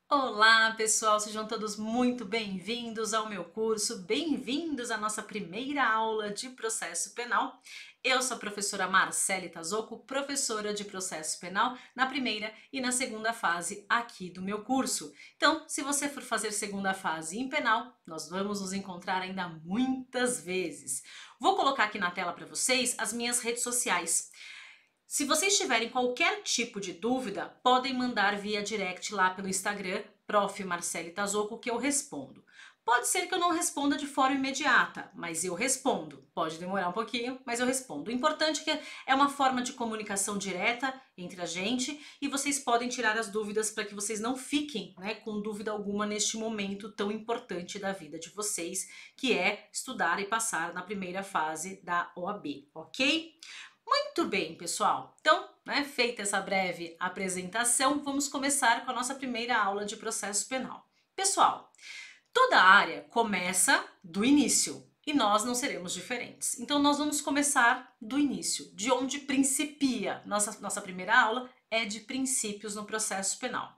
Olá, pessoal, sejam todos muito bem-vindos ao meu curso, bem-vindos à nossa primeira aula de processo penal. Eu sou a professora Marcele Tazocco, professora de processo penal na primeira e na segunda fase aqui do meu curso. Então, se você for fazer segunda fase em penal, nós vamos nos encontrar ainda muitas vezes. Vou colocar aqui na tela para vocês as minhas redes sociais. Se vocês tiverem qualquer tipo de dúvida, podem mandar via direct lá pelo Instagram, Prof. Marcele Tazocco, que eu respondo. Pode ser que eu não responda de forma imediata, mas eu respondo. Pode demorar um pouquinho, mas eu respondo. O importante é que é uma forma de comunicação direta entre a gente e vocês podem tirar as dúvidas para que vocês não fiquem, com dúvida alguma neste momento tão importante da vida de vocês, que é estudar e passar na primeira fase da OAB, ok? Muito bem, pessoal. Então, feita essa breve apresentação, vamos começar com a nossa primeira aula de processo penal. Pessoal, toda área começa do início e nós não seremos diferentes. Então, nós vamos começar do início, de onde principia. Nossa primeira aula é de princípios no processo penal.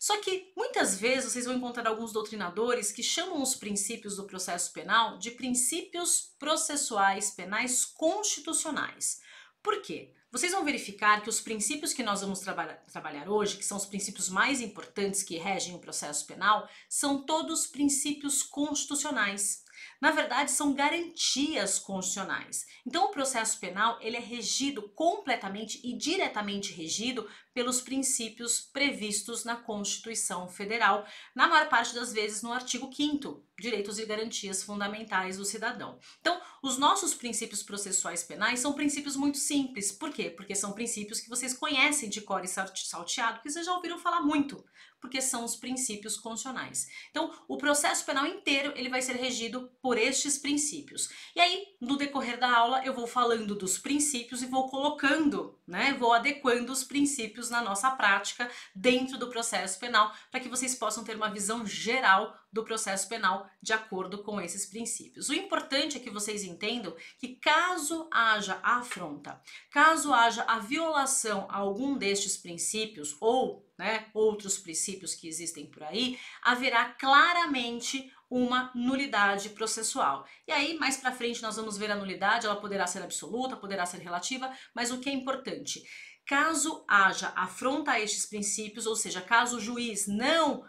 Só que muitas vezes vocês vão encontrar alguns doutrinadores que chamam os princípios do processo penal de princípios processuais penais constitucionais. Por quê? Vocês vão verificar que os princípios que nós vamos trabalhar hoje, que são os princípios mais importantes que regem o processo penal, são todos princípios constitucionais. Na verdade, são garantias constitucionais. Então, o processo penal ele é regido completamente e diretamente regido pelos princípios previstos na Constituição Federal, na maior parte das vezes no artigo 5º, Direitos e Garantias Fundamentais do Cidadão. Então, os nossos princípios processuais penais são princípios muito simples. Por quê? Porque são princípios que vocês conhecem de cor e salteado, que vocês já ouviram falar muito, porque são os princípios constitucionais. Então, o processo penal inteiro ele vai ser regido por estes princípios. E aí, no decorrer da aula, eu vou falando dos princípios e vou colocando, vou adequando os princípios na nossa prática dentro do processo penal, para que vocês possam ter uma visão geral do processo penal de acordo com esses princípios. O importante é que vocês entendam que caso haja afronta, caso haja a violação a algum destes princípios ou outros princípios que existem por aí, haverá claramente uma nulidade processual. E aí, mais para frente, nós vamos ver a nulidade, ela poderá ser absoluta, poderá ser relativa, mas o que é importante? Caso haja afronta a estes princípios, ou seja, caso o juiz não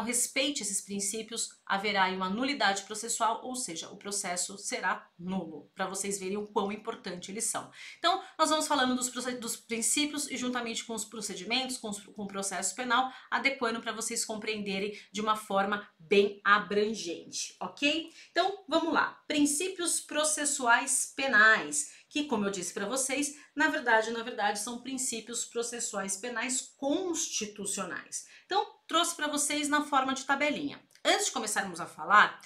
respeite esses princípios, haverá aí uma nulidade processual, ou seja, o processo será nulo, para vocês verem o quão importante eles são. Então, nós vamos falando dos princípios e juntamente com os procedimentos, com o processo penal, adequando para vocês compreenderem de uma forma bem abrangente, ok? Então, vamos lá. Princípios processuais penais, que, como eu disse para vocês, na verdade, são princípios processuais penais constitucionais. Então, trouxe para vocês na forma de tabelinha. Antes de começarmos a falar,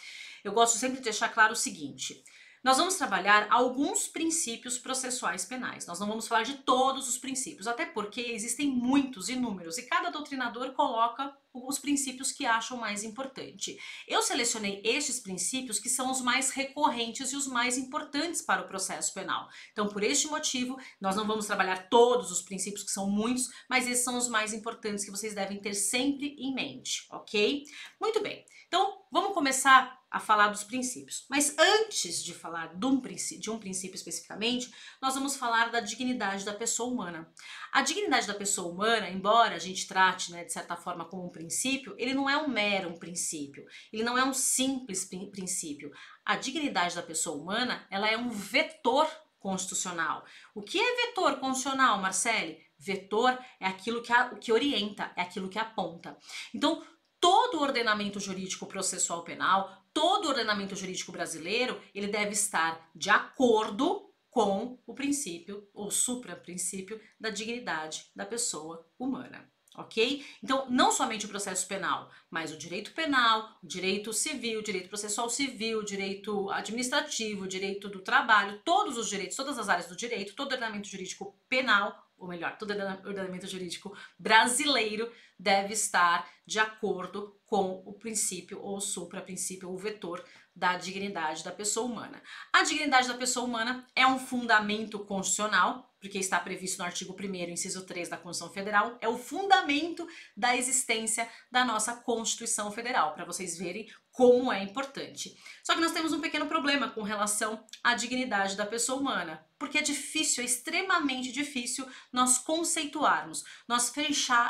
eu gosto sempre de deixar claro o seguinte: nós vamos trabalhar alguns princípios processuais penais. Nós não vamos falar de todos os princípios, até porque existem muitos, inúmeros, e cada doutrinador coloca os princípios que acham mais importante. Eu selecionei estes princípios que são os mais recorrentes e os mais importantes para o processo penal. Então, por este motivo, nós não vamos trabalhar todos os princípios, que são muitos, mas esses são os mais importantes que vocês devem ter sempre em mente, ok? Muito bem. Então, vamos começar a falar dos princípios. Mas antes de falar de um princípio especificamente, nós vamos falar da dignidade da pessoa humana. A dignidade da pessoa humana, embora a gente trate, de certa forma, como um princípio, ele não é um mero princípio, ele não é um simples princípio. A dignidade da pessoa humana, ela é um vetor constitucional. O que é vetor constitucional, Marcele? Vetor é aquilo que orienta, é aquilo que aponta. Então, todo o ordenamento jurídico processual penal, todo o ordenamento jurídico brasileiro, ele deve estar de acordo com o princípio, ou supraprincípio, da dignidade da pessoa humana. Ok? Então, não somente o processo penal, mas o direito penal, o direito civil, o direito processual civil, o direito administrativo, o direito do trabalho, todos os direitos, todas as áreas do direito, todo o ordenamento jurídico penal, ou melhor, todo o ordenamento jurídico brasileiro deve estar de acordo com o princípio ou supraprincípio ou vetor da dignidade da pessoa humana. A dignidade da pessoa humana é um fundamento constitucional, porque está previsto no artigo 1º, inciso 3 da Constituição Federal, é o fundamento da existência da nossa Constituição Federal, para vocês verem como é importante. Só que nós temos um pequeno problema com relação à dignidade da pessoa humana, porque é difícil, é extremamente difícil nós conceituarmos, nós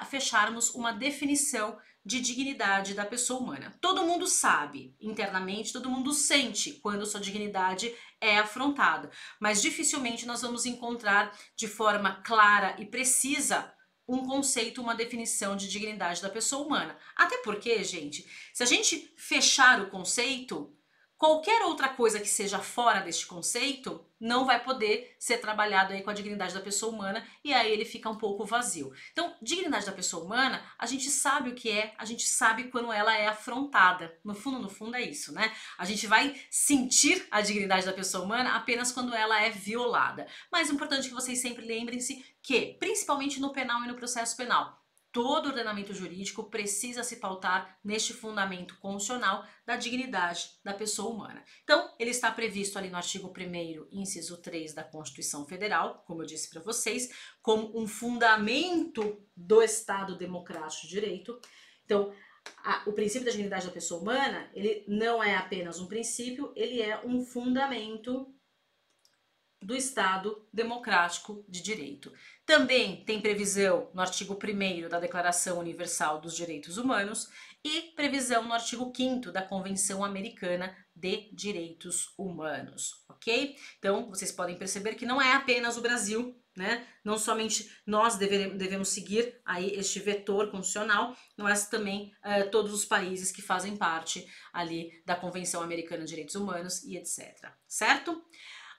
fecharmos uma definição de dignidade da pessoa humana. Todo mundo sabe, internamente, todo mundo sente quando sua dignidade é afrontada, mas dificilmente nós vamos encontrar de forma clara e precisa um conceito, uma definição de dignidade da pessoa humana. Até porque, gente, se a gente fechar o conceito, qualquer outra coisa que seja fora deste conceito não vai poder ser trabalhado aí com a dignidade da pessoa humana e aí ele fica um pouco vazio. Então, dignidade da pessoa humana, a gente sabe o que é, a gente sabe quando ela é afrontada. No fundo é isso, né? A gente vai sentir a dignidade da pessoa humana apenas quando ela é violada. Mas é importante que vocês sempre lembrem-se que, principalmente no penal e no processo penal, todo ordenamento jurídico precisa se pautar neste fundamento constitucional da dignidade da pessoa humana. Então, ele está previsto ali no artigo 1º, inciso 3 da Constituição Federal, como eu disse para vocês, como um fundamento do Estado Democrático de Direito. Então, o princípio da dignidade da pessoa humana, ele não é apenas um princípio, ele é um fundamento do Estado Democrático de Direito. Também tem previsão no artigo 1º da Declaração Universal dos Direitos Humanos e previsão no artigo 5º da Convenção Americana de Direitos Humanos, ok? Então, vocês podem perceber que não é apenas o Brasil, né? Não somente nós devemos seguir aí este vetor constitucional, mas também todos os países que fazem parte ali da Convenção Americana de Direitos Humanos e etc, certo?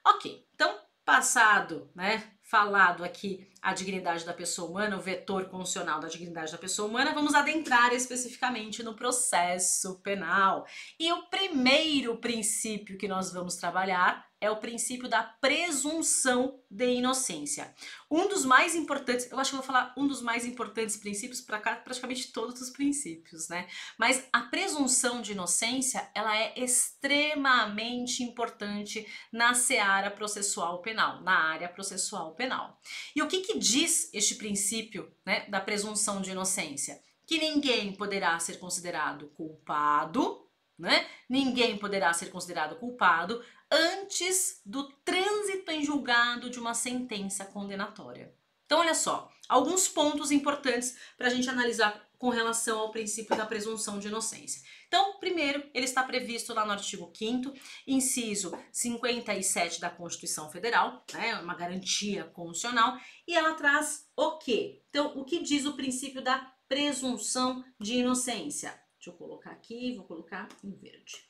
Ok, então, passado, né, falado aqui a dignidade da pessoa humana, o vetor constitucional da dignidade da pessoa humana, vamos adentrar especificamente no processo penal. E o primeiro princípio que nós vamos trabalhar é o princípio da presunção de inocência. Um dos mais importantes, eu acho que eu vou falar um dos mais importantes princípios para praticamente todos os princípios, né? Mas a presunção de inocência, ela é extremamente importante na seara processual penal, na área processual penal. E o que diz este princípio, né, da presunção de inocência? Que ninguém poderá ser considerado culpado, né? Ninguém poderá ser considerado culpado antes do trânsito em julgado de uma sentença condenatória. Então, olha só, alguns pontos importantes para a gente analisar com relação ao princípio da presunção de inocência. Então, primeiro, ele está previsto lá no artigo 5º, inciso 57 da Constituição Federal, né, uma garantia constitucional, e ela traz o quê? Então, o que diz o princípio da presunção de inocência? Deixa eu colocar aqui, vou colocar em verde.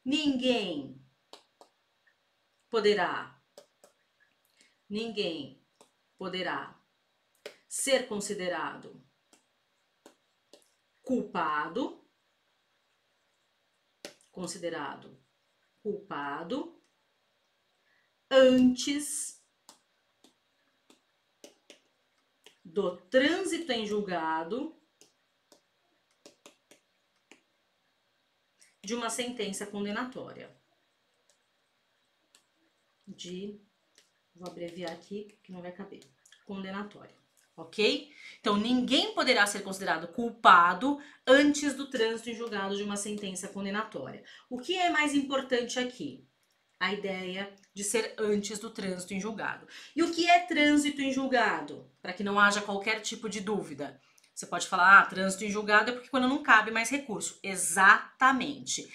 Ninguém poderá ser considerado culpado antes do trânsito em julgado de uma sentença condenatória. Vou abreviar aqui que não vai caber. Condenatória. Ok? Então, ninguém poderá ser considerado culpado antes do trânsito em julgado de uma sentença condenatória. O que é mais importante aqui? A ideia de ser antes do trânsito em julgado. E o que é trânsito em julgado? Para que não haja qualquer tipo de dúvida. Você pode falar, trânsito em julgado é porque quando não cabe mais recurso. Exatamente.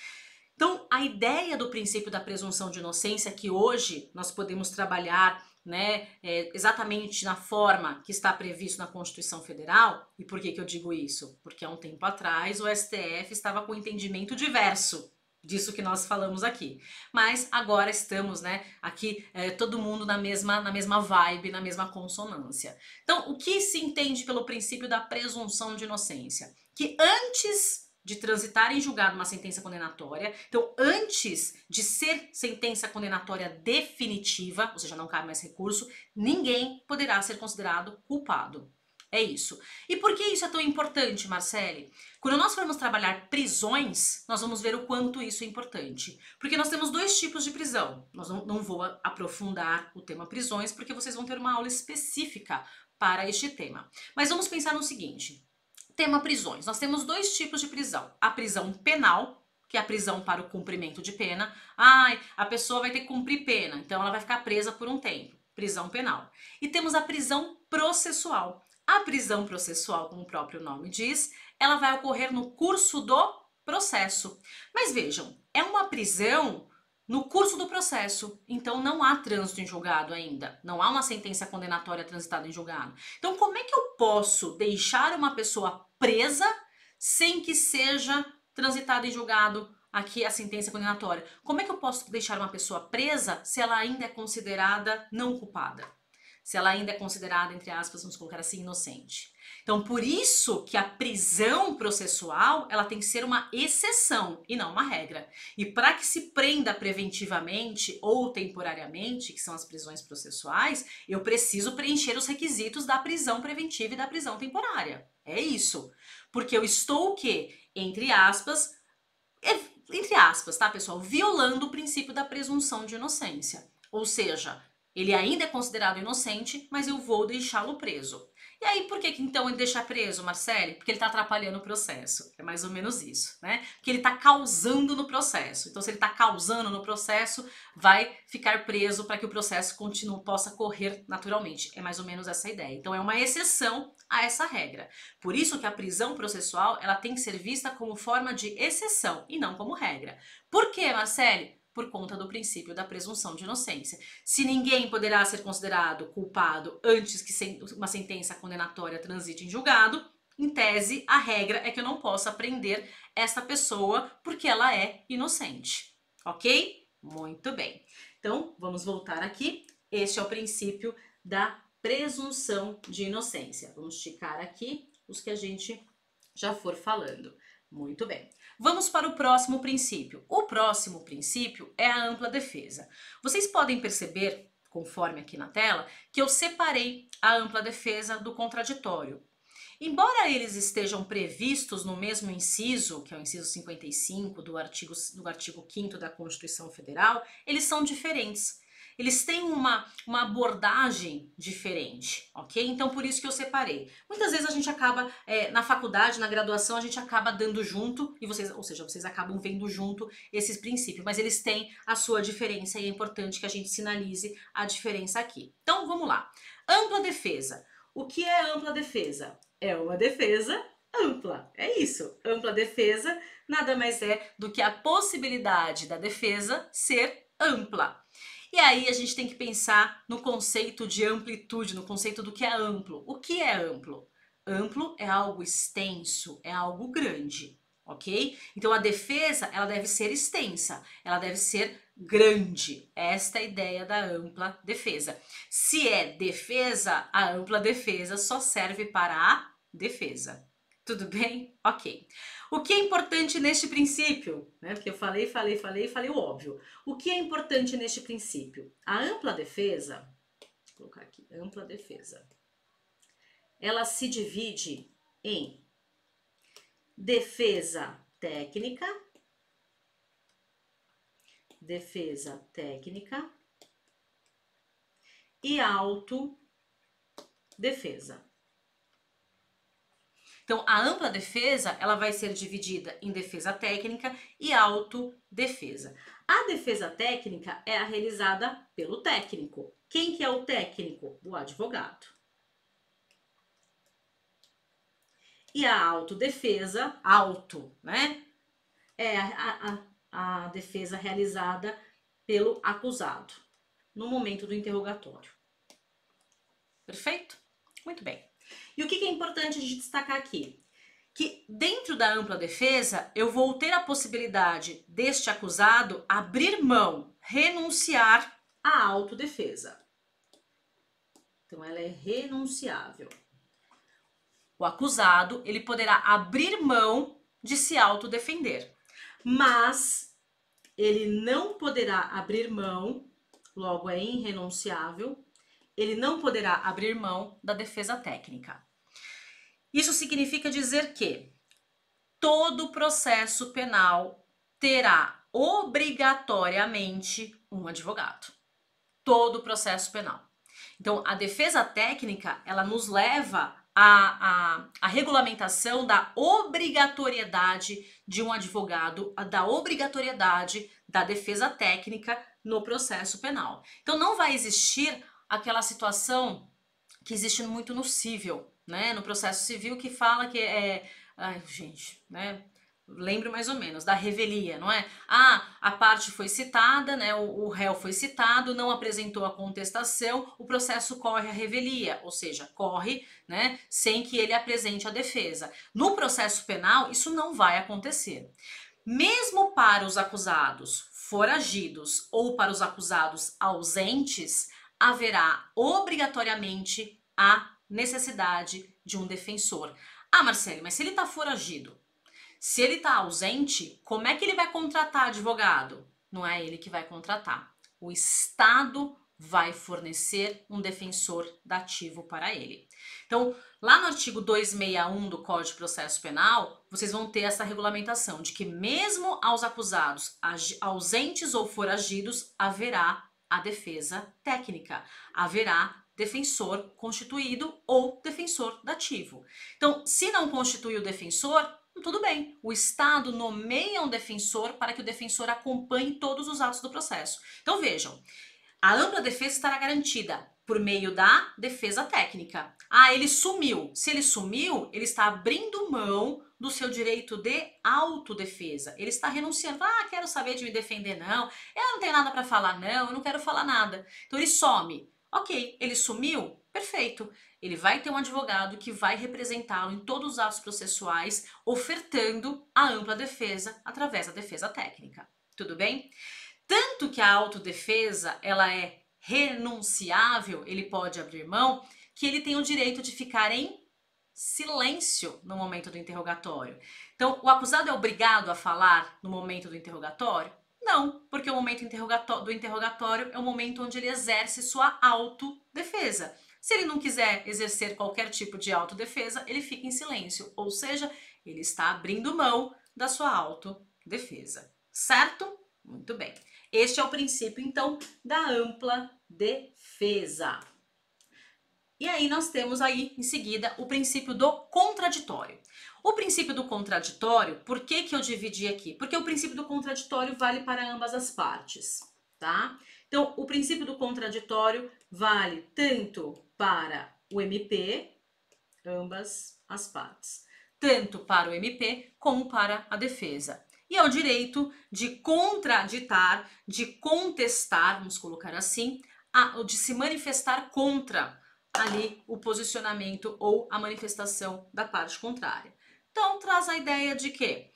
Então, a ideia do princípio da presunção de inocência que hoje nós podemos trabalhar, né, exatamente na forma que está previsto na Constituição Federal. E por que eu digo isso? Porque há um tempo atrás o STF estava com um entendimento diverso disso que nós falamos aqui. Mas agora estamos, né, aqui todo mundo na mesma vibe, na mesma consonância. Então, o que se entende pelo princípio da presunção de inocência? Que antes de transitar em julgado uma sentença condenatória, então antes de ser sentença condenatória definitiva, ou seja, não cabe mais recurso, ninguém poderá ser considerado culpado. É isso. E por que isso é tão importante, Marcele? Quando nós formos trabalhar prisões, nós vamos ver o quanto isso é importante. Porque nós temos dois tipos de prisão. Nós não vou aprofundar o tema prisões, porque vocês vão ter uma aula específica para este tema. Mas vamos pensar no seguinte. Tema prisões. Nós temos dois tipos de prisão. A prisão penal, que é a prisão para o cumprimento de pena. A pessoa vai ter que cumprir pena, então ela vai ficar presa por um tempo. Prisão penal. E temos a prisão processual. A prisão processual, como o próprio nome diz, ela vai ocorrer no curso do processo. Mas vejam, é uma prisão no curso do processo, então não há trânsito em julgado ainda, não há uma sentença condenatória transitada em julgado. Então como é que eu posso deixar uma pessoa presa sem que seja transitada em julgado aqui a sentença condenatória? Como é que eu posso deixar uma pessoa presa se ela ainda é considerada não culpada? Se ela ainda é considerada, entre aspas, vamos colocar assim, inocente. Então, por isso que a prisão processual, ela tem que ser uma exceção e não uma regra. E para que se prenda preventivamente ou temporariamente, que são as prisões processuais, eu preciso preencher os requisitos da prisão preventiva e da prisão temporária. É isso. Porque eu estou o quê? Entre aspas, tá, pessoal? Violando o princípio da presunção de inocência. Ou seja, ele ainda é considerado inocente, mas eu vou deixá-lo preso. E aí, por que então ele deixa preso, Marcele? Porque ele está atrapalhando o processo. É mais ou menos isso, né? Porque ele está causando no processo. Então, se ele está causando no processo, vai ficar preso para que o processo possa correr naturalmente. É mais ou menos essa ideia. Então, é uma exceção a essa regra. Por isso que a prisão processual, ela tem que ser vista como forma de exceção e não como regra. Por quê, Marcele? Por conta do princípio da presunção de inocência. Se ninguém poderá ser considerado culpado antes que uma sentença condenatória transite em julgado, em tese, a regra é que eu não possa prender essa pessoa porque ela é inocente. Ok? Muito bem. Então, vamos voltar aqui. Este é o princípio da presunção de inocência. Vamos esticar aqui os que a gente já for falando. Muito bem. Vamos para o próximo princípio. O próximo princípio é a ampla defesa. Vocês podem perceber, conforme aqui na tela, que eu separei a ampla defesa do contraditório. Embora eles estejam previstos no mesmo inciso, que é o inciso 55 do artigo 5º da Constituição Federal, eles são diferentes. Eles têm uma abordagem diferente, ok? Então, por isso que eu separei. Muitas vezes a gente acaba, na faculdade, na graduação, a gente acaba dando junto, vocês acabam vendo junto esses princípios, mas eles têm a sua diferença e é importante que a gente sinalize a diferença aqui. Então, vamos lá. Ampla defesa. O que é ampla defesa? É uma defesa ampla, é isso. Ampla defesa nada mais é do que a possibilidade da defesa ser ampla. E aí a gente tem que pensar no conceito de amplitude, no conceito do que é amplo. O que é amplo? Amplo é algo extenso, é algo grande, ok? Então a defesa, ela deve ser extensa, ela deve ser grande. Esta é a ideia da ampla defesa. Se é defesa, a ampla defesa só serve para a defesa. Tudo bem? Ok. O que é importante neste princípio? Né? Porque eu falei o óbvio. O que é importante neste princípio? A ampla defesa, vou colocar aqui, ampla defesa, ela se divide em defesa técnica e autodefesa. Então, a ampla defesa, ela vai ser dividida em defesa técnica e autodefesa. A defesa técnica é a realizada pelo técnico. Quem que é o técnico? O advogado. E a autodefesa, né? É a defesa realizada pelo acusado no momento do interrogatório. Perfeito? Muito bem. E o que é importante a gente destacar aqui? Que dentro da ampla defesa, eu vou ter a possibilidade deste acusado abrir mão, renunciar à autodefesa. Então, ela é renunciável. O acusado, ele poderá abrir mão de se autodefender, mas ele não poderá abrir mão, logo é irrenunciável, ele não poderá abrir mão da defesa técnica. Isso significa dizer que todo processo penal terá obrigatoriamente um advogado. Todo processo penal. Então, a defesa técnica, ela nos leva à regulamentação da obrigatoriedade de um advogado, da obrigatoriedade da defesa técnica no processo penal. Então, não vai existir aquela situação que existe muito no civil, né? No processo civil que fala que é... Ai, gente, né? Lembro mais ou menos, da revelia, não é? Ah, a parte foi citada, né? O réu foi citado, não apresentou a contestação, o processo corre à revelia, ou seja, corre, né, sem que ele apresente a defesa. No processo penal, isso não vai acontecer. Mesmo para os acusados foragidos ou para os acusados ausentes, haverá obrigatoriamente a necessidade de um defensor. Ah, Marcele, mas se ele está foragido, se ele está ausente, como é que ele vai contratar advogado? Não é ele que vai contratar. O Estado vai fornecer um defensor dativo para ele. Então, lá no artigo 261 do Código de Processo Penal, vocês vão ter essa regulamentação de que mesmo aos acusados ausentes ou foragidos, haverá a defesa técnica, haverá defensor constituído ou defensor dativo. Então, se não constitui o defensor, tudo bem, o Estado nomeia um defensor para que o defensor acompanhe todos os atos do processo. Então vejam, a ampla defesa estará garantida por meio da defesa técnica. Ah, ele sumiu. Se ele sumiu, ele está abrindo mão do seu direito de autodefesa. Ele está renunciando. Ah, quero saber de me defender, não. Eu não tenho nada para falar, não. Eu não quero falar nada. Então ele some. Ok, ele sumiu? Perfeito. Ele vai ter um advogado que vai representá-lo em todos os atos processuais, ofertando a ampla defesa através da defesa técnica. Tudo bem? Tanto que a autodefesa, ela é renunciável, ele pode abrir mão, que ele tem o direito de ficar em silêncio no momento do interrogatório. Então, o acusado é obrigado a falar no momento do interrogatório? Não, porque o momento do interrogatório é o momento onde ele exerce sua autodefesa. Se ele não quiser exercer qualquer tipo de autodefesa, ele fica em silêncio, ou seja, ele está abrindo mão da sua autodefesa, certo? Muito bem. Este é o princípio, então, da ampla defesa. E aí nós temos aí, em seguida, o princípio do contraditório. O princípio do contraditório, por que que eu dividi aqui? Porque o princípio do contraditório vale para ambas as partes, tá? Então, o princípio do contraditório vale tanto para o MP, ambas as partes, tanto para o MP como para a defesa. E é o direito de contraditar, de contestar, vamos colocar assim, de se manifestar contra ali o posicionamento ou a manifestação da parte contrária. Então, traz a ideia de que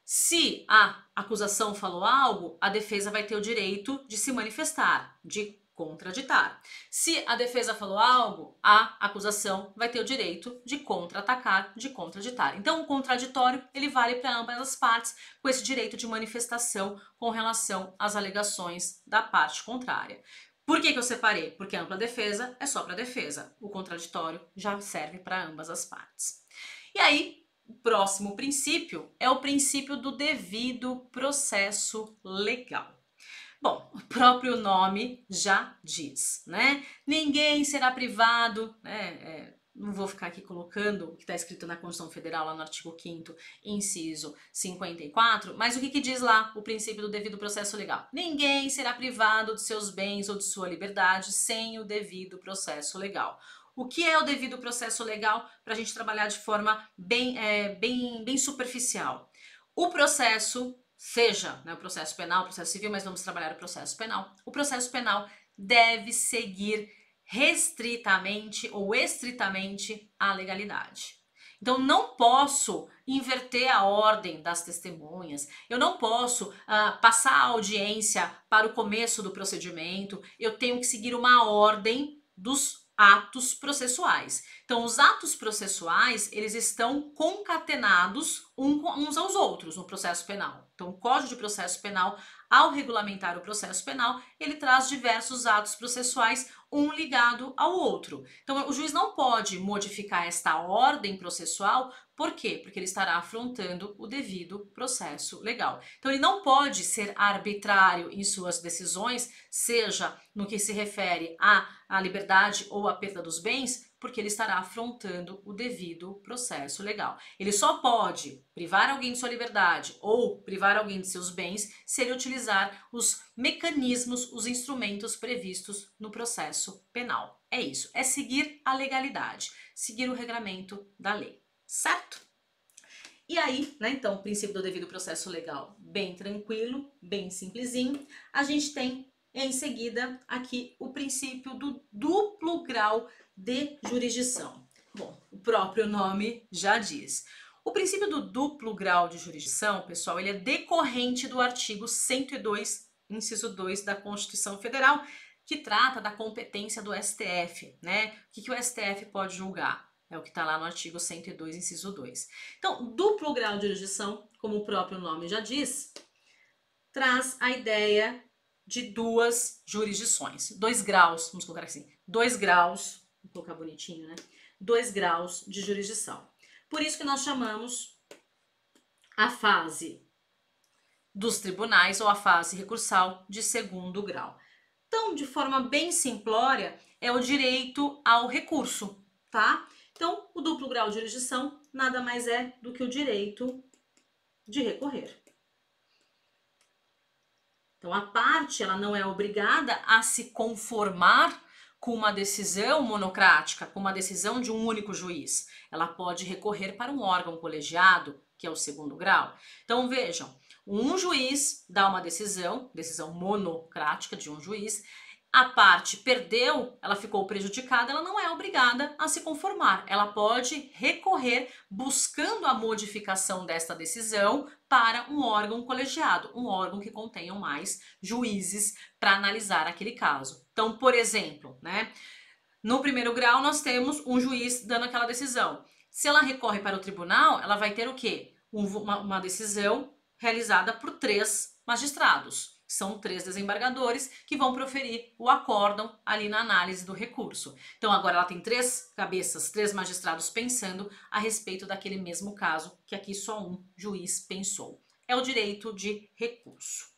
se a acusação falou algo, a defesa vai ter o direito de se manifestar, de contraditar. Se a defesa falou algo, a acusação vai ter o direito de contra-atacar, de contraditar. Então, o contraditório, ele vale para ambas as partes, com esse direito de manifestação com relação às alegações da parte contrária. Por que que eu separei? Porque a ampla defesa é só para defesa. O contraditório já serve para ambas as partes. E aí, o próximo princípio é o princípio do devido processo legal. Bom, o próprio nome já diz, né? Ninguém será privado, né? Não vou ficar aqui colocando o que está escrito na Constituição Federal, lá no artigo 5º, inciso 54, mas o que que diz lá o princípio do devido processo legal? Ninguém será privado de seus bens ou de sua liberdade sem o devido processo legal. O que é o devido processo legal para a gente trabalhar de forma bem superficial? O processo, seja, né, o processo penal, o processo civil, mas vamos trabalhar o processo penal. O processo penal deve seguir restritamente ou estritamente a legalidade. Então, não posso inverter a ordem das testemunhas, eu não posso passar a audiência para o começo do procedimento, eu tenho que seguir uma ordem dos atos processuais. Então, os atos processuais, eles estão concatenados uns aos outros no processo penal. Então, o Código de Processo Penal, ao regulamentar o processo penal, ele traz diversos atos processuais, um ligado ao outro. Então, o juiz não pode modificar esta ordem processual, por quê? Porque ele estará afrontando o devido processo legal. Então, ele não pode ser arbitrário em suas decisões, seja no que se refere à liberdade ou à perda dos bens, porque ele estará afrontando o devido processo legal. Ele só pode privar alguém de sua liberdade ou privar alguém de seus bens se ele utilizar os mecanismos, os instrumentos previstos no processo penal. É isso, é seguir a legalidade, seguir o regramento da lei, certo? E aí, né, então, o princípio do devido processo legal, bem tranquilo, bem simplesinho. A gente tem, em seguida, aqui o princípio do duplo grau de jurisdição. Bom, o próprio nome já diz. O princípio do duplo grau de jurisdição, pessoal, ele é decorrente do artigo 102, inciso 2 da Constituição Federal, que trata da competência do STF, né? O que o STF pode julgar? É o que está lá no artigo 102, inciso 2. Então, duplo grau de jurisdição, como o próprio nome já diz, traz a ideia de duas jurisdições. 2 graus, vamos colocar assim, 2 graus, vou colocar bonitinho, né? 2 graus de jurisdição. Por isso que nós chamamos a fase dos tribunais ou a fase recursal de segundo grau. Então, de forma bem simplória, é o direito ao recurso, tá? Então, o duplo grau de jurisdição nada mais é do que o direito de recorrer. Então, a parte ela não é obrigada a se conformar com uma decisão monocrática, com uma decisão de um único juiz. Ela pode recorrer para um órgão colegiado, que é o segundo grau. Então, vejam, um juiz dá uma decisão monocrática de um juiz, a parte perdeu, ela ficou prejudicada, ela não é obrigada a se conformar. Ela pode recorrer buscando a modificação desta decisão para um órgão colegiado, um órgão que contenha mais juízes para analisar aquele caso. Então, por exemplo, né, no primeiro grau nós temos um juiz dando aquela decisão. Se ela recorre para o tribunal, ela vai ter o quê? Uma decisão realizada por 3 magistrados. São 3 desembargadores que vão proferir o acórdão ali na análise do recurso. Então agora ela tem 3 cabeças, 3 magistrados pensando a respeito daquele mesmo caso que aqui só um juiz pensou. É o direito de recurso.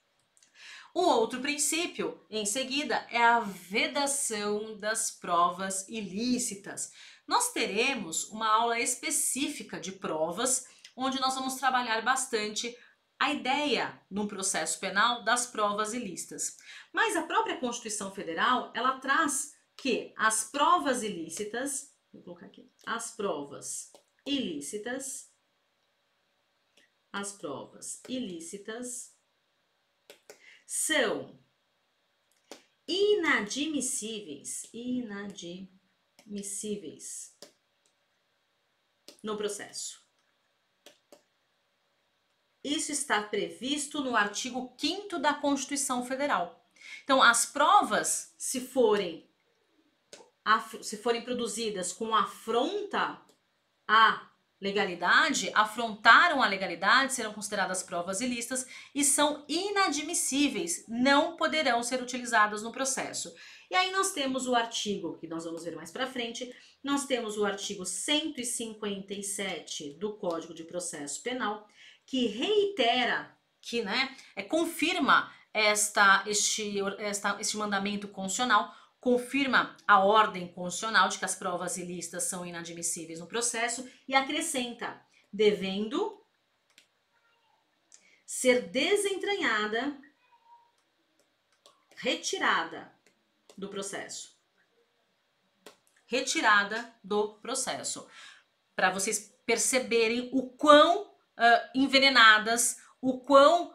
Um outro princípio, em seguida, é a vedação das provas ilícitas. Nós teremos uma aula específica de provas, onde nós vamos trabalhar bastante a ideia no processo penal das provas ilícitas. Mas a própria Constituição Federal, ela traz que as provas ilícitas, vou colocar aqui, as provas ilícitas são inadmissíveis no processo. Isso está previsto no artigo 5º da Constituição Federal. Então, as provas, se forem produzidas com afronta à legalidade, afrontaram a legalidade, serão consideradas provas ilícitas e são inadmissíveis, não poderão ser utilizadas no processo. E aí nós temos o artigo, que nós vamos ver mais para frente, nós temos o artigo 157 do Código de Processo Penal, que reitera, confirma este mandamento constitucional, confirma a ordem constitucional de que as provas ilícitas são inadmissíveis no processo e acrescenta, devendo ser desentranhada, retirada do processo. Retirada do processo. Para vocês perceberem o quão envenenadas, o quão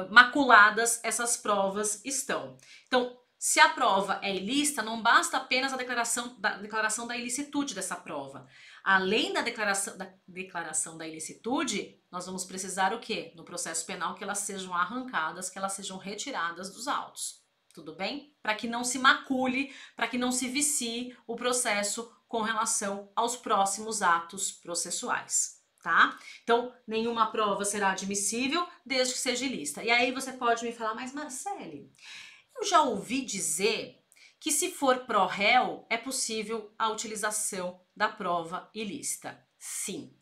maculadas essas provas estão. Então, se a prova é ilícita, não basta apenas a declaração da ilicitude dessa prova. Além da declaração da ilicitude, nós vamos precisar o quê? No processo penal, que elas sejam arrancadas, que elas sejam retiradas dos autos. Tudo bem? Para que não se macule, para que não se vicie o processo com relação aos próximos atos processuais. tá? Então, nenhuma prova será admissível desde que seja ilícita. E aí você pode me falar, mas Marcele, eu já ouvi dizer que se for pró réu, é possível a utilização da prova ilícita. Sim.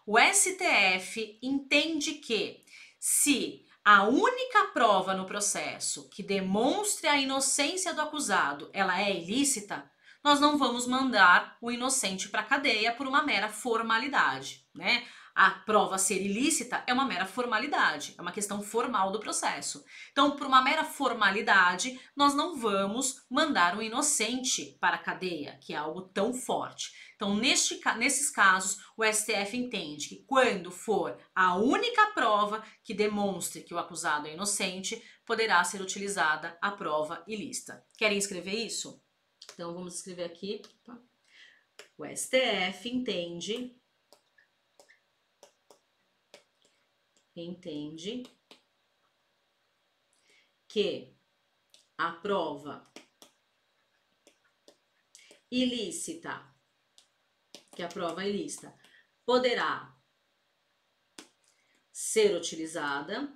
O STF entende que se a única prova no processo que demonstre a inocência do acusado, ela é ilícita, nós não vamos mandar o inocente para a cadeia por uma mera formalidade, né? A prova ser ilícita é uma mera formalidade, é uma questão formal do processo. Então, por uma mera formalidade, nós não vamos mandar o inocente para a cadeia, que é algo tão forte. Então, nesses casos, o STF entende que quando for a única prova que demonstre que o acusado é inocente, poderá ser utilizada a prova ilícita. Querem escrever isso? Então, vamos escrever aqui. O STF entende que a prova ilícita, poderá ser utilizada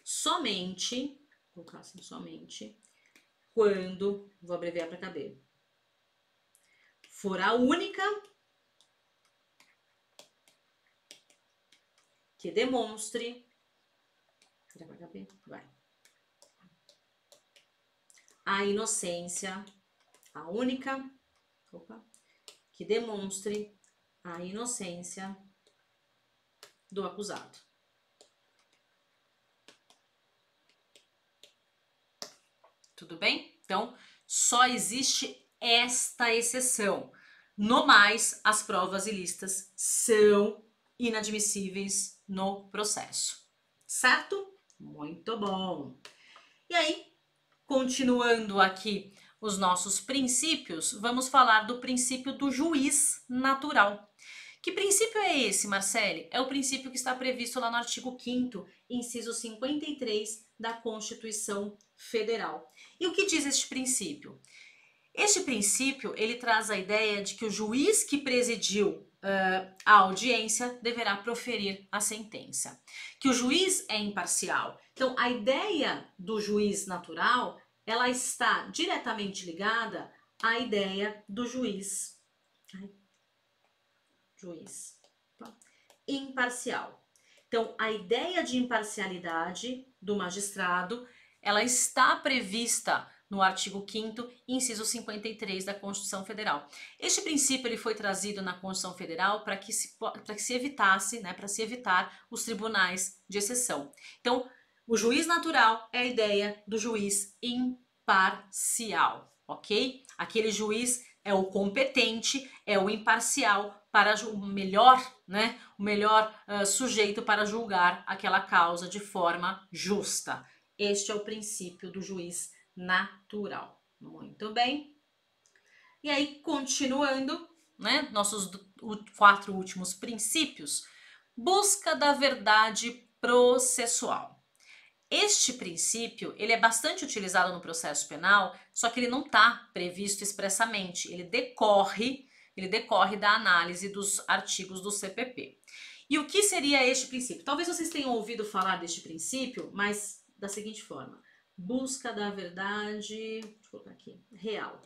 somente, vou colocar assim, somente, quando, vou abreviar para cadeia, for a única que demonstre, a inocência, a única que demonstre a inocência do acusado. Tudo bem? Então, só existe esta exceção. No mais, as provas ilícitas são inadmissíveis no processo. Certo? Muito bom. E aí, continuando aqui os nossos princípios, vamos falar do princípio do juiz natural. Que princípio é esse, Marcele? É o princípio que está previsto lá no artigo 5º, inciso 53 da Constituição Federal. E o que diz este princípio? Este princípio, ele traz a ideia de que o juiz que presidiu a audiência deverá proferir a sentença. Que o juiz é imparcial. Então, a ideia do juiz natural, ela está diretamente ligada à ideia do juiz imparcial. Então, a ideia de imparcialidade do magistrado, ela está prevista no artigo 5º, inciso 53 da Constituição Federal. Este princípio ele foi trazido na Constituição Federal para que se evitasse, né, para se evitar os tribunais de exceção. Então, o juiz natural é a ideia do juiz imparcial, ok? Aquele juiz é o competente, é o imparcial para o melhor, né, o melhor sujeito para julgar aquela causa de forma justa. Este é o princípio do juiz natural. Muito bem. E aí, continuando, né, nossos 4 últimos princípios, busca da verdade processual. Este princípio, ele é bastante utilizado no processo penal, só que ele não está previsto expressamente, ele decorre da análise dos artigos do CPP. E o que seria este princípio? Talvez vocês tenham ouvido falar deste princípio, mas da seguinte forma: busca da verdade, deixa eu colocar aqui, real.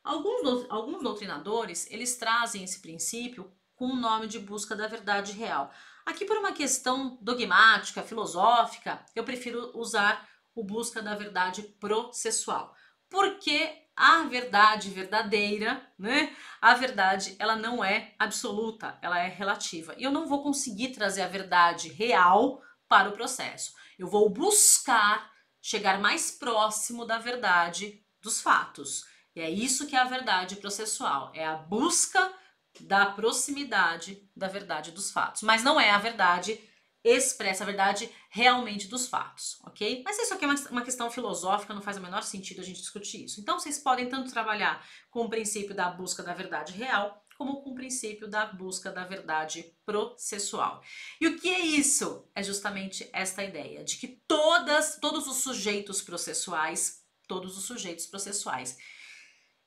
Alguns doutrinadores, eles trazem esse princípio com o nome de busca da verdade real. Aqui, por uma questão dogmática, filosófica, eu prefiro usar o busca da verdade processual. Porque a verdade verdadeira, né? A verdade, ela não é absoluta, ela é relativa. E eu não vou conseguir trazer a verdade real para o processo. Eu vou buscar chegar mais próximo da verdade dos fatos. E é isso que é a verdade processual, é a busca da proximidade da verdade dos fatos. Mas não é a verdade expressa, a verdade realmente dos fatos, ok? Mas isso aqui é uma questão filosófica, não faz o menor sentido a gente discutir isso. Então, vocês podem tanto trabalhar com o princípio da busca da verdade real, como com o princípio da busca da verdade processual. E o que é isso? É justamente esta ideia de que todos os sujeitos processuais,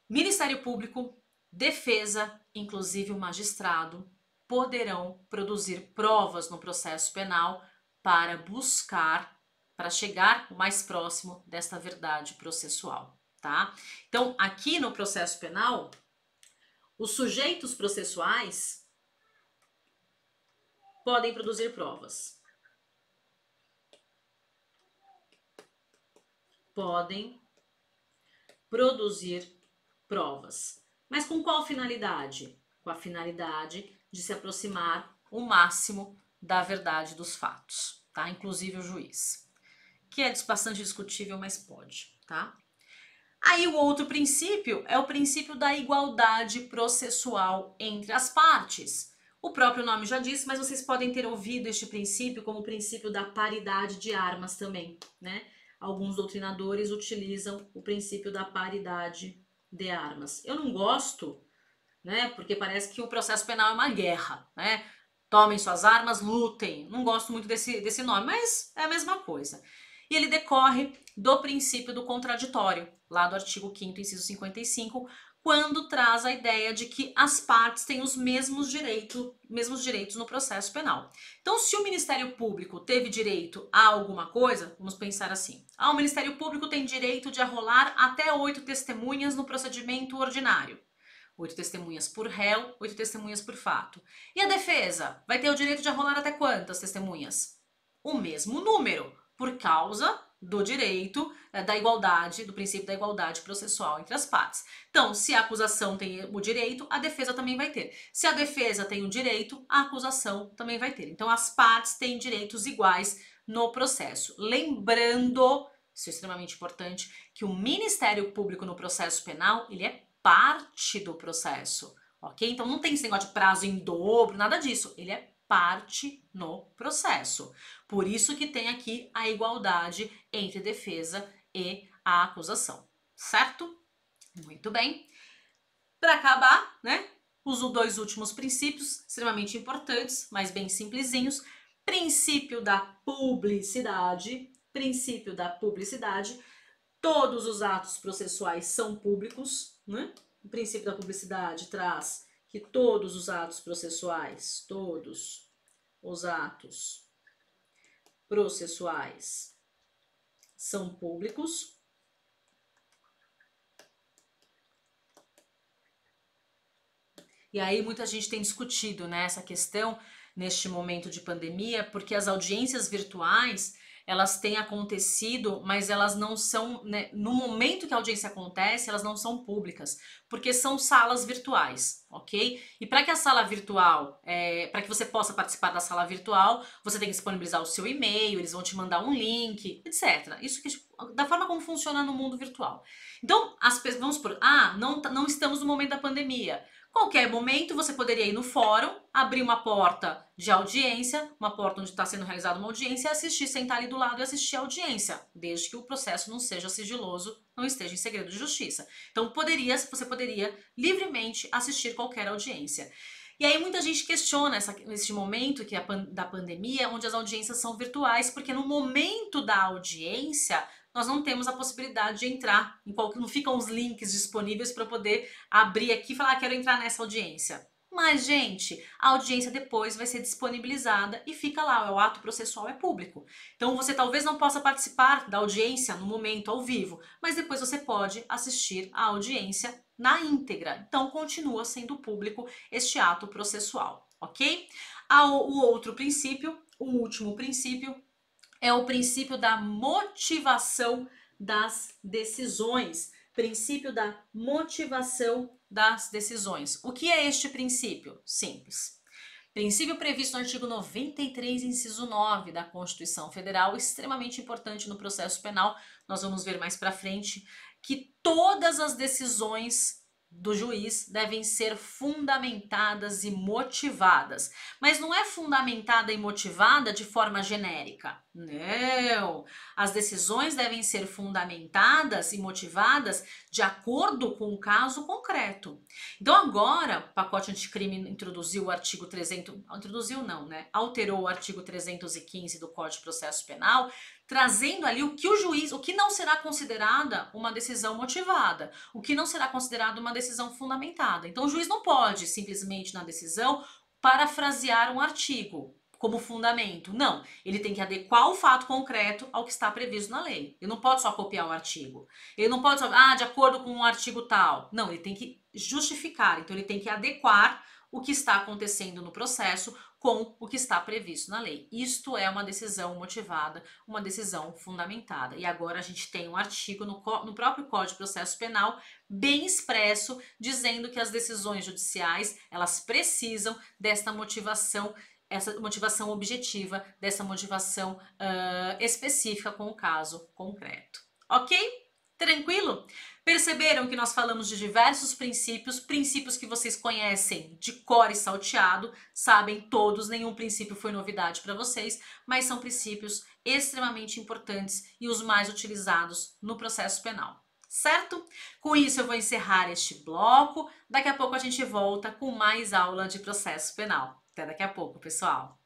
Ministério Público, defesa, inclusive o magistrado, poderão produzir provas no processo penal para buscar, para chegar o mais próximo desta verdade processual, tá? Então, aqui no processo penal, os sujeitos processuais podem produzir provas. Podem produzir provas. Mas com qual finalidade? Com a finalidade de se aproximar o máximo da verdade dos fatos, tá? Inclusive o juiz. Que é bastante discutível, mas pode, tá? Aí o outro princípio é o princípio da igualdade processual entre as partes. O próprio nome já disse, mas vocês podem ter ouvido este princípio como o princípio da paridade de armas também, né? Alguns doutrinadores utilizam o princípio da paridade de armas. Eu não gosto, né? Porque parece que o processo penal é uma guerra, né? Tomem suas armas, lutem. Não gosto muito desse nome, mas é a mesma coisa. E ele decorre do princípio do contraditório, lá do artigo 5º, inciso 55, quando traz a ideia de que as partes têm os mesmos direitos no processo penal. Então, se o Ministério Público teve direito a alguma coisa, vamos pensar assim: o Ministério Público tem direito de arrolar até 8 testemunhas no procedimento ordinário. 8 testemunhas por réu, 8 testemunhas por fato. E a defesa vai ter o direito de arrolar até quantas testemunhas? O mesmo número, por causa do direito da igualdade, do princípio da igualdade processual entre as partes. Então, se a acusação tem o direito, a defesa também vai ter. Se a defesa tem o direito, a acusação também vai ter. Então, as partes têm direitos iguais no processo. Lembrando, isso é extremamente importante, que o Ministério Público no processo penal, ele é parte do processo, ok? Então, não tem esse negócio de prazo em dobro, nada disso. Ele é parte no processo. Por isso que tem aqui a igualdade entre defesa e a acusação, certo? Muito bem. Para acabar, né, os dois últimos princípios, extremamente importantes, mas bem simplesinhos. Princípio da publicidade. Princípio da publicidade. Todos os atos processuais são públicos, né? O princípio da publicidade traz que todos os atos processuais, todos os atos processuais são públicos. E aí muita gente tem discutido, né, essa questão neste momento de pandemia, porque as audiências virtuais, elas têm acontecido, mas elas não são, né, no momento que a audiência acontece, elas não são públicas, porque são salas virtuais, ok? E para que a sala virtual, para que você possa participar da sala virtual, você tem que disponibilizar o seu e-mail, eles vão te mandar um link, etc. Isso que, da forma como funciona no mundo virtual. Então, as pessoas, vamos supor, não estamos no momento da pandemia. Qualquer momento você poderia ir no fórum, abrir uma porta de audiência, uma porta onde está sendo realizada uma audiência e assistir, sentar ali do lado e assistir a audiência, desde que o processo não seja sigiloso, não esteja em segredo de justiça. Então você poderia livremente assistir qualquer audiência. E aí muita gente questiona esse momento que da pandemia, onde as audiências são virtuais, porque no momento da audiência nós não temos a possibilidade de entrar, não ficam os links disponíveis para poder abrir aqui e falar, quero entrar nessa audiência. Mas, gente, a audiência depois vai ser disponibilizada e fica lá, o ato processual é público. Então, você talvez não possa participar da audiência no momento ao vivo, mas depois você pode assistir a audiência na íntegra. Então, continua sendo público este ato processual, ok? O outro princípio, o último princípio, é o princípio da motivação das decisões. Princípio da motivação das decisões. O que é este princípio? Simples. Princípio previsto no artigo 93, inciso 9 da Constituição Federal, extremamente importante no processo penal. Nós vamos ver mais para frente que todas as decisões do juiz devem ser fundamentadas e motivadas. Mas não é fundamentada e motivada de forma genérica. Não! As decisões devem ser fundamentadas e motivadas de acordo com o caso concreto. Então agora, o pacote anticrime introduziu o artigo 300... Introduziu não, né? Alterou o artigo 315 do Código de Processo Penal, trazendo ali o que o juiz, o que não será considerada uma decisão motivada, o que não será considerado uma decisão fundamentada. Então, o juiz não pode simplesmente na decisão parafrasear um artigo como fundamento. Não, ele tem que adequar o fato concreto ao que está previsto na lei. Ele não pode só copiar o artigo. Ele não pode só, de acordo com um artigo tal. Não, ele tem que justificar. Então, ele tem que adequar o que está acontecendo no processo com o que está previsto na lei. Isto é uma decisão motivada, uma decisão fundamentada. E agora a gente tem um artigo no próprio Código de Processo Penal bem expresso, dizendo que as decisões judiciais, elas precisam desta motivação, essa motivação objetiva, dessa motivação específica com o caso concreto. Ok? Tranquilo? Perceberam que nós falamos de diversos princípios que vocês conhecem de cor e salteado, sabem todos, nenhum princípio foi novidade para vocês, mas são princípios extremamente importantes e os mais utilizados no processo penal, certo? Com isso eu vou encerrar este bloco, daqui a pouco a gente volta com mais aula de processo penal. Até daqui a pouco, pessoal!